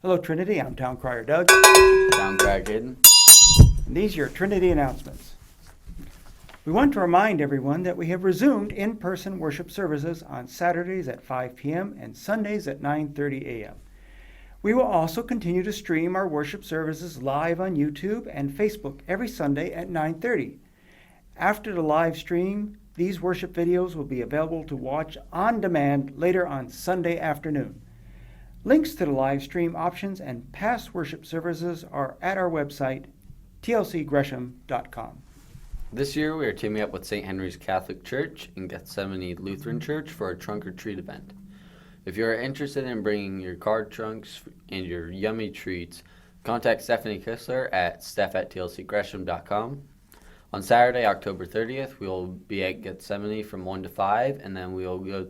Hello, Trinity. I'm Town Crier Doug. Town Crier Kaiden. And these are your Trinity announcements. We want to remind everyone that we have resumed in-person worship services on Saturdays at 5 p.m. and Sundays at 9:30 a.m. We will also continue to stream our worship services live on YouTube and Facebook every Sunday at 9:30. After the live stream, these worship videos will be available to watch on demand later on Sunday afternoon. Links to the live stream options and past worship services are at our website, tlcgresham.com. This year we are teaming up with St. Henry's Catholic Church and Gethsemane Lutheran Church for a trunk or treat event. If you are interested in bringing your card trunks and your yummy treats, contact Stephanie Kissler at steph@tlcgresham.com. On Saturday, October 30th, we will be at Gethsemane from 1 to 5, and then we will go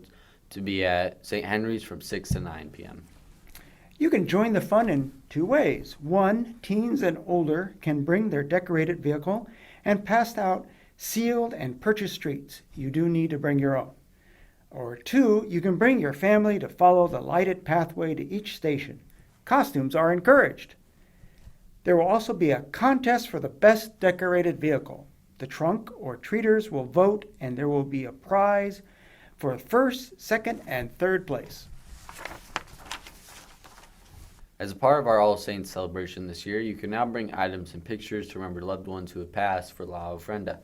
to be at St. Henry's from 6 to 9 p.m. You can join the fun in two ways. One, teens and older can bring their decorated vehicle and pass out sealed and purchased treats. You do need to bring your own. Or two, you can bring your family to follow the lighted pathway to each station. Costumes are encouraged. There will also be a contest for the best decorated vehicle. The trunk or treaters will vote, and there will be a prize for first, second, and third place. As a part of our All Saints celebration this year, you can now bring items and pictures to remember loved ones who have passed for La Ofrenda.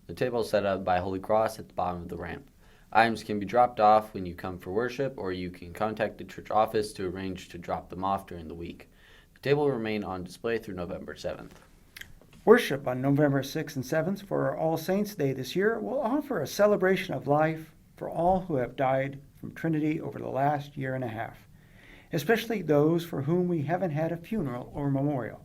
The table is set up by Holy Cross at the bottom of the ramp. Items can be dropped off when you come for worship, or you can contact the church office to arrange to drop them off during the week. The table will remain on display through November 7th. Worship on November 6th and 7th for our All Saints Day this year will offer a celebration of life for all who have died from Trinity over the last year and a half, especially those for whom we haven't had a funeral or memorial.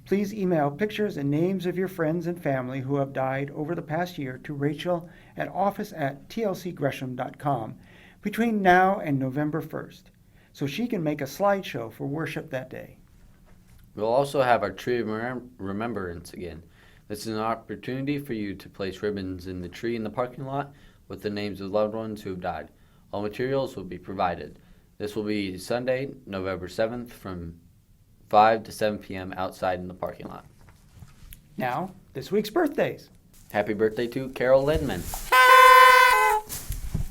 Please email pictures and names of your friends and family who have died over the past year to Rachel at office@tlcgresham.com between now and November 1st, so she can make a slideshow for worship that day. We'll also have our Tree of Remembrance again. This is an opportunity for you to place ribbons in the tree in the parking lot with the names of loved ones who have died. All materials will be provided. This will be Sunday, November 7th from 5 to 7 p.m. outside in the parking lot. Now, this week's birthdays. Happy birthday to Carol Lindman,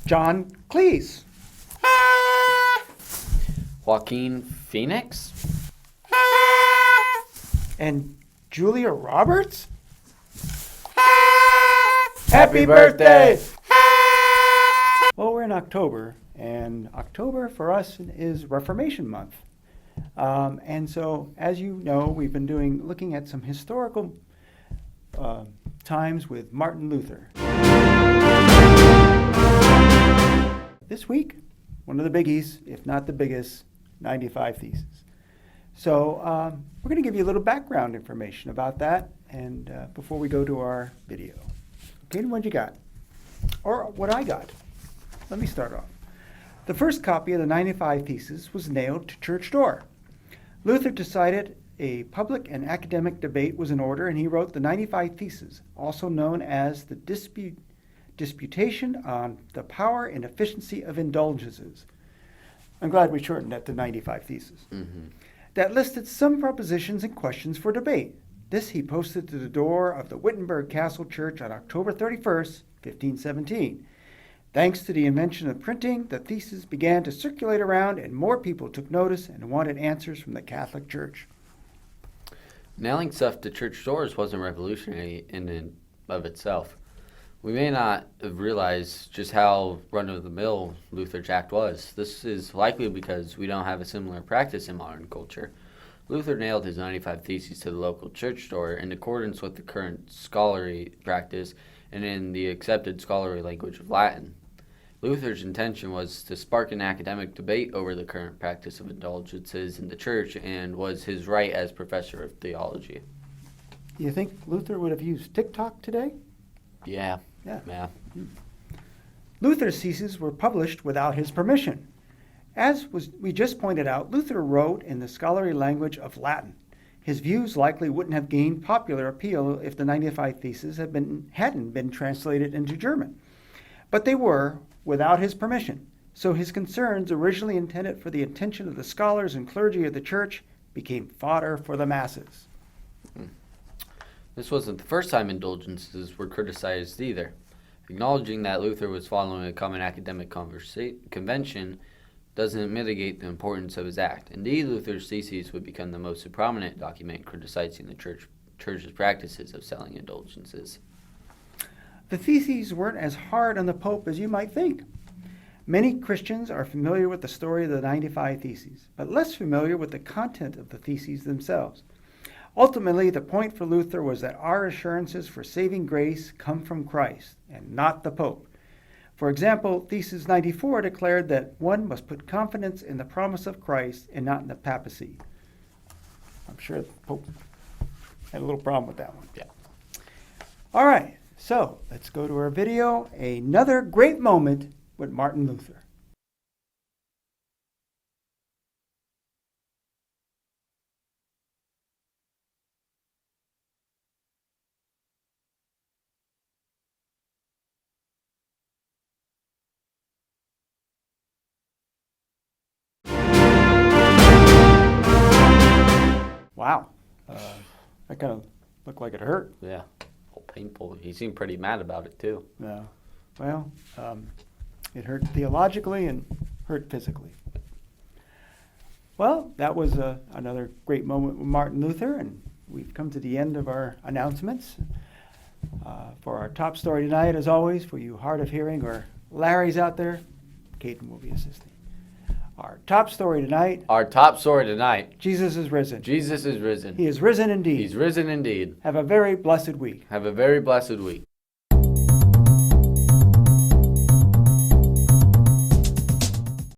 John Cleese, Joaquin Phoenix, and Julia Roberts. Happy birthday! Well, we're in October, and October for us is Reformation Month. And so, as you know, we've been looking at some historical times with Martin Luther. This week, one of the biggies, if not the biggest, 95 Theses. So we're going to give you a little background information about that, and before we go to our video. Okay, what you got? Or what I got. Let me start off. The first copy of the 95 Theses was nailed to church door. Luther decided a public and academic debate was in order, and he wrote the 95 Theses, also known as the Disputation on the Power and Efficiency of Indulgences. I'm glad we shortened that to 95 Theses. That listed some propositions and questions for debate. This he posted to the door of the Wittenberg Castle Church on October 31st, 1517. Thanks to the invention of printing, the theses began to circulate around, and more people took notice and wanted answers from the Catholic Church. Nailing stuff to church doors wasn't revolutionary in and of itself. We may not have realized just how run-of-the-mill Luther's act was. This is likely because we don't have a similar practice in modern culture. Luther nailed his 95 Theses to the local church door in accordance with the current scholarly practice and in the accepted scholarly language of Latin. Luther's intention was to spark an academic debate over the current practice of indulgences in the church, and was his right as professor of theology. You think Luther would have used TikTok today? Yeah. Luther's theses were published without his permission. We just pointed out, Luther wrote in the scholarly language of Latin. His views likely wouldn't have gained popular appeal if the 95 Theses hadn't been translated into German. But they were, without his permission. So his concerns, originally intended for the attention of the scholars and clergy of the church, became fodder for the masses. This wasn't the first time indulgences were criticized either. Acknowledging that Luther was following a common academic convention doesn't mitigate the importance of his act. Indeed, Luther's theses would become the most prominent document criticizing the church's practices of selling indulgences. The theses weren't as hard on the Pope as you might think. Many Christians are familiar with the story of the 95 Theses, but less familiar with the content of the theses themselves. Ultimately, the point for Luther was that our assurances for saving grace come from Christ and not the Pope. For example, Thesis 94 declared that one must put confidence in the promise of Christ and not in the papacy. I'm sure the Pope had a little problem with that one. Yeah. All right, so let's go to our video. Another great moment with Martin Luther. Wow, that kind of looked like it hurt. Yeah. Oh, painful. He seemed pretty mad about it, too. No. Well, it hurt theologically and hurt physically. Well, that was another great moment with Martin Luther, and we've come to the end of our announcements. For our top story tonight, as always, for you hard of hearing or Larry's out there, Kaiden will be assisting. Our top story tonight, Jesus is risen. Jesus is risen. He is risen indeed. He's risen indeed. Have a very blessed week. Have a very blessed week.